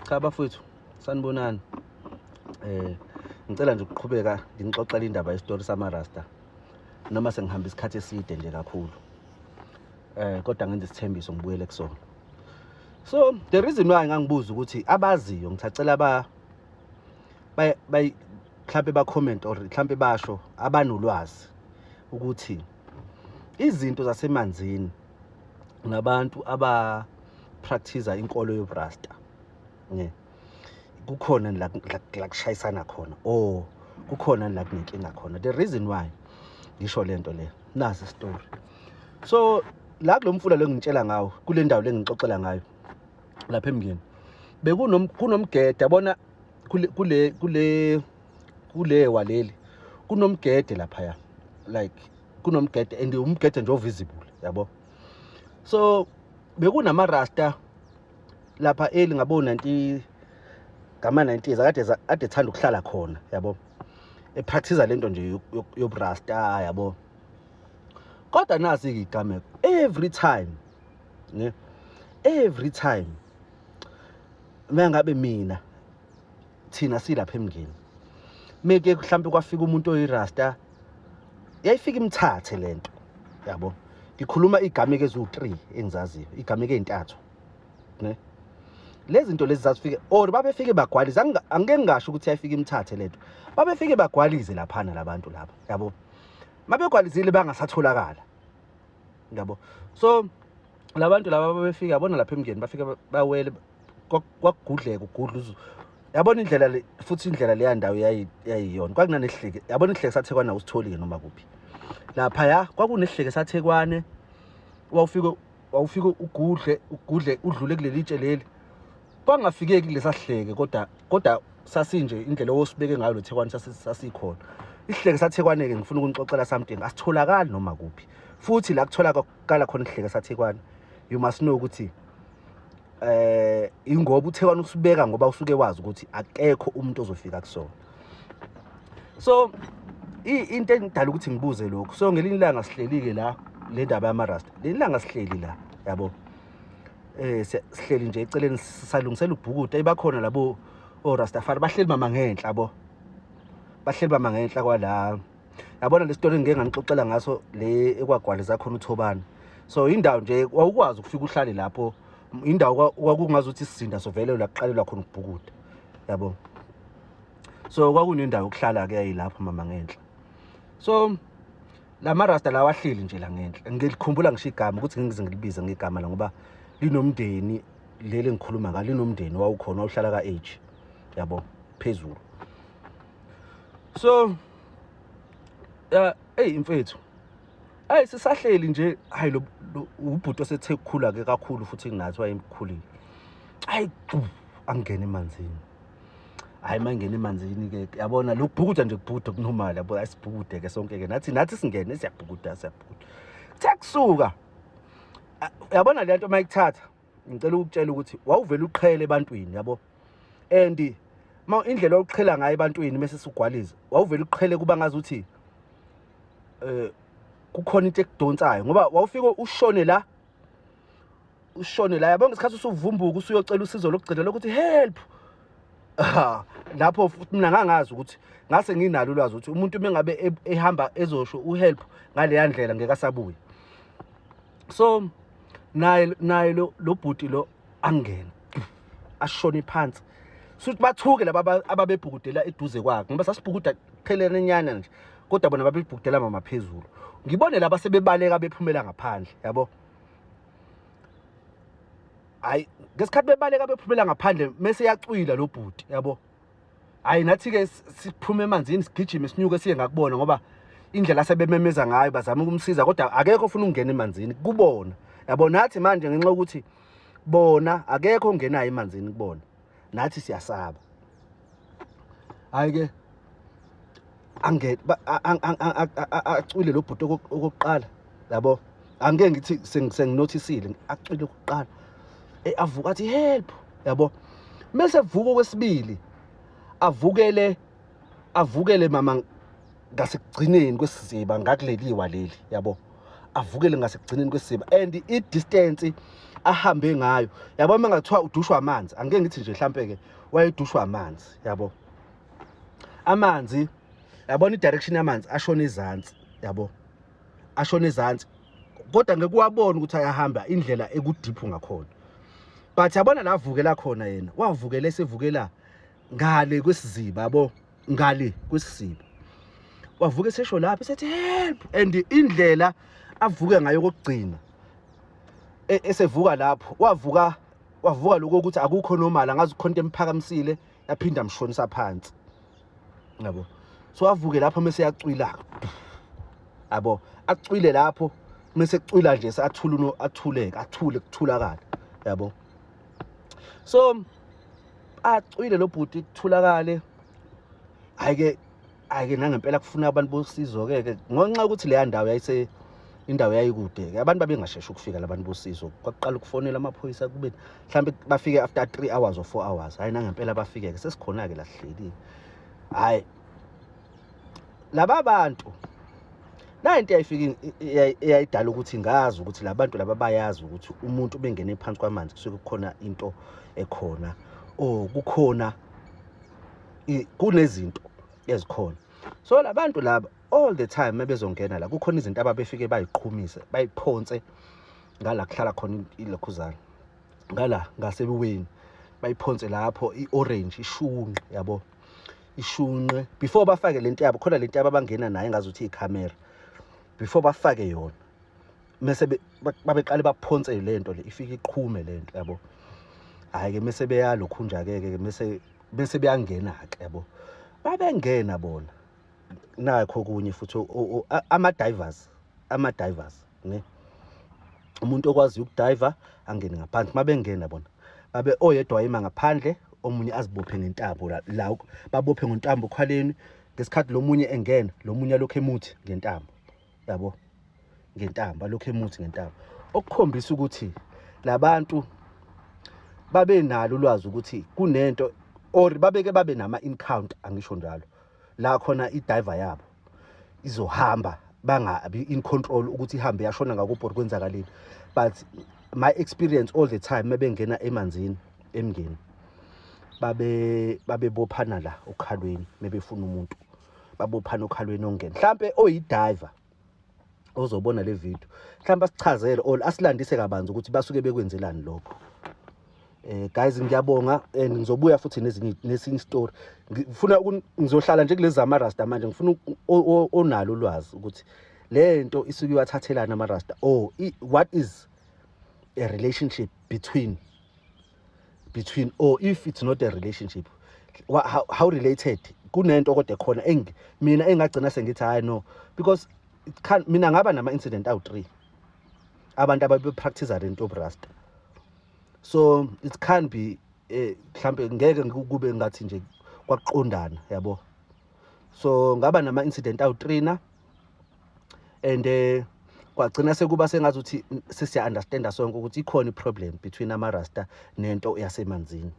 Cha bafowethu, sanibonani. Ngicela nje ukuqhubeka nginixoxela indaba yesitori sama-Rasta noma sengihamba isikhathi eside nje kakhulu. Kodwa ngenza isithembiso ngibuyele kusona. So the reason why ngangibuza ukuthi abaziyo ngithacela mhlambe ba comment or mhlambe basho abanolwazi ukuthi izinto zasemanzini nabantu aba practice inkolo yobuRasta kukhona la kushayisana khona kukhona la kunenkinga khona. The reason why ngisho lento le nasi story. So la kulomfula lo ngitshela ngawo kule ndawo lengixoxela ngayo lapha emngeni kunomgede yabona kule waleli kunomgede lapha like kunomgede and umgede nje ovisible yabo. So bekunama-Rasta lapha ngabo 90 ngama 90s ade ethanda ukuhlala khona yabo, epractice lento nje yobuRasta yabo. Kodwa nasi igameko every time mangabe thina silapha emngeni meke mhlambe kwafika umuntu oyirasta yayifika imthathe lento yabo. Ngikhuluma igameko ezu3 engizaziyo, igameko ezintathu lezi zinto lezi zasifike or babefike bagwaliza. Angeke ngisho ukuthi ayifika imthathe lento, babefike bagwalize laphana labantu laba yabo. Mabegwalizile bangasatholakala yabo. So labantu laba babefika yabona lapha emngeni bafika bawele kwakugudleka ugudluzo yabona indlela le, futhi indlela le yandawo yayiyona kwakunanehleke yabona ihleke sathekwana usitholike noma kuphi lapha kwakunehleke sathekwane. Wawufika ugudle udlule kuleli tshe leli kwangafikeki lesahleke kodwa sasinje indlela osibeke ngayo lo Thekwane sasikhona. Ihleke sathekwane ke ngifuna ukunixoxela something asitholakala noma kuphi futhi la kutholakala khona ihleke sathekwane. You must know ukuthi ingoba uThekwane usibeka ngoba usuke wazi ukuthi akekho umuntu ozofika kusona. So into engidala ukuthi ngibuze lokho, so ngelinye ilanga sihleli-ke la le ndaba yama-Rasta, le ilanga sihleli la yabo. Sihleli nje eceleni salungisela ubhukuda ebakhona labo oRastafari bahleli mama ngenhla yabo, bahleli mama ngenhla kwala yabona. Le story ngeke nganixoxela ngaso le ekwagwaliza khona uThobani. So indawo nje wawukwazi ukufika uhlale lapho, indawo kwakungazi ukuthi isizinda sovele la kuqalelwa khona ubhukuda yabo. So kwakunendawo yokuhlala ke yayilapho mama ngenhla. So lama-Rasta lawa ahleli nje la ngenhla. Ngikukhumbula ngisho igama ukuthi ngize ngilibize ngegama la ngoba linomndeni leli ngikhuluma ngalo, linomndeni wawukhona wawuhlala ka-age yabo phezulu. So mfethu sisahleli nje, hayi lo ubhuti osethe ukukhula ke kakhulu futhi nginathi wayemkhulile. Angene emanzini. Hayi mangene emanzini ke yabona lo kubhukuda nje kubhuda kunormal yabo. Asibhukude ke sonke ke nathi singene siyabhukuda. Kusuka yabona le nto mayikuthatha ngicela ukutshela ukuthi wawuvela uqhele ebantwini yabo. And indlela oqhela ngayo ebantwini mase sugwaliza wawuvela uqhele kuba ngazi ukuthi kukhona into ekudonsayo ngoba wawufika ushone la yabo. Ngesikhathi usuvumbuka usuyocela usizo lokugcina lokuthi help lapho futhi mina ngangazi ukuthi ngase nginalo ulwazi ukuthi umuntu mengabe ehamba ezosho uhelp ngale yandlela ngeke asabuye. So naye lo bhuti lo angena ashone phansi suthi bathuke laba ababebhukudela eduze kwakhe ngoba sasibhukuda qhelene nyana nje kodwa bona babebhukudela mama phezulu. Ngibone laba sebebaleka bephumela ngaphandle yabo. Hayi ngesikhathi bebaleka bephumela ngaphandle mase yacwila lo bhuti yabo. Hayi nathi ke siphume emanzini sigijime sinyuke siye ngakubona ngoba indlela sebememeza ngayo bazama ukumsiza kodwa akekho ufuna ukungena emanzini kubona yabo. Nathi manje ngenxa ukuthi bona akekho ongenayo emanzini kubona, nathi siyasaba. Hayi ke acwile lo bhuti okokuqala yabo. Angeke ngithi senginotisile acwile okokuqala avuka athi help yabo. Mase vuka okwesibili avukele mama ngasekugcineni kwesiziba ngakuleliwa leli yabo. Avukele ngasekugcineni kwesiziba and i distance ahambe ngayo yabo mangathiwa udushwa amanzi angeke ngithi nje mhlambe ke wayedushwa amanzi yabo amanzi yabona i-direction yamanzi ashona ezantsi yabo ashona ezantsi kodwa ngeke uwabone ukuthi ayahamba indlela ekudiphu ngakhona but yabona la avukela khona yena wavukela esevukela ngale kwesiziba yabo ngale kwesiziba wavuka esesho lapha esethi help and indlela avuke ngayo kokugcina esevuka lapho wavuka lokho ukuthi akukho normal angazi ukhonto emphakamisile yaphinda amshonisa phansi yabo so avuke lapho mase yacwila yabo acwile lapho mase ecwila nje sathula athuleka athule kuthulakala yabo so acwile lo bhuti kuthulakale ayike nangempela kufuna abantu bosizo ke ngonxa ukuthi le ndawo yayise indawo yayikude abantu babengasheshi ukufika labantu bosizo kwaqala ukufonela amaphoyisa kube mhlambe bafike after 3 hours or 4 hours hayi nangempela bafike ke sesikhona ke lahleli hayi laba bantu la into eyayidala ukuthi ngazi ukuthi labantu laba bayazi ukuthi umuntu bengene phansi kwamanzi kusuke kukhona into ekhona kukhona kunezinto ezikhona so labantu laba all the time mebezongena la kukhona izinto ababefike bayiqhumisa bayiphonse ngala kuhlala khona ilokhuzana ngala ngasebuweni bayiphonse lapho iorange ishunqe yabo ishunqe before bafake lento yabo khona lento abangena naye ngazuthi icamera before bafake yona mase babeqale baphonse lento le ifika iqhume lento yabo hayi ke mase beyalokhu nje ke mase beyangena ke yabo babengena bona nakho kunye futhi ama divers ne umuntu okwazi ukudiver angene ngaphansi mabengena bona babe oyedwa ayima ngaphandle omunye azibophe ngentambo la babophe ngentambo khwaleni ngesikhathi lo munye engena lo munye lokho emuthi ngentambo yabo ngentambo lokho emuthi ngentambo okukhombisa ukuthi labantu babe nalo ulwazi ukuthi kunento or babeke babe nama encounter angisho njalo la khona idiver yabo izohamba bangabi in control ukuthi ihambe yashona ngakuphi kwenzakaleni but my experience all the time mebengena emanzini emngeni babebophana la okhalweni mebefuna umuntu babophana okhalweni ongena mhlambe oyidiver ozobona le video mhlambe asichazele or asilandise kabanzi ukuthi basuke bekwenzelani lokho guys ngiyabonga and ngizobuya futhi nesinye story ngifuna ngizohlala nje kulezi zamarasta manje ngifuna onalo ulwazi ukuthi lento isuke wathathelana amarasta what is a relationship between or if it's not a relationship how related kunento kodwa khona mina engagcina sengithi hayi no because it can mina ngaba nama incident awu3 abantu ababe practice lento rasta so it can be mhlambe ngeke kube ngathi nje kwaqondana yabo so ngaba nama incident awu3 na and kwagcina sekuba sengazuthi sesiya understand sonke ukuthi ikhona iproblem between amarasta nento yasemanzini.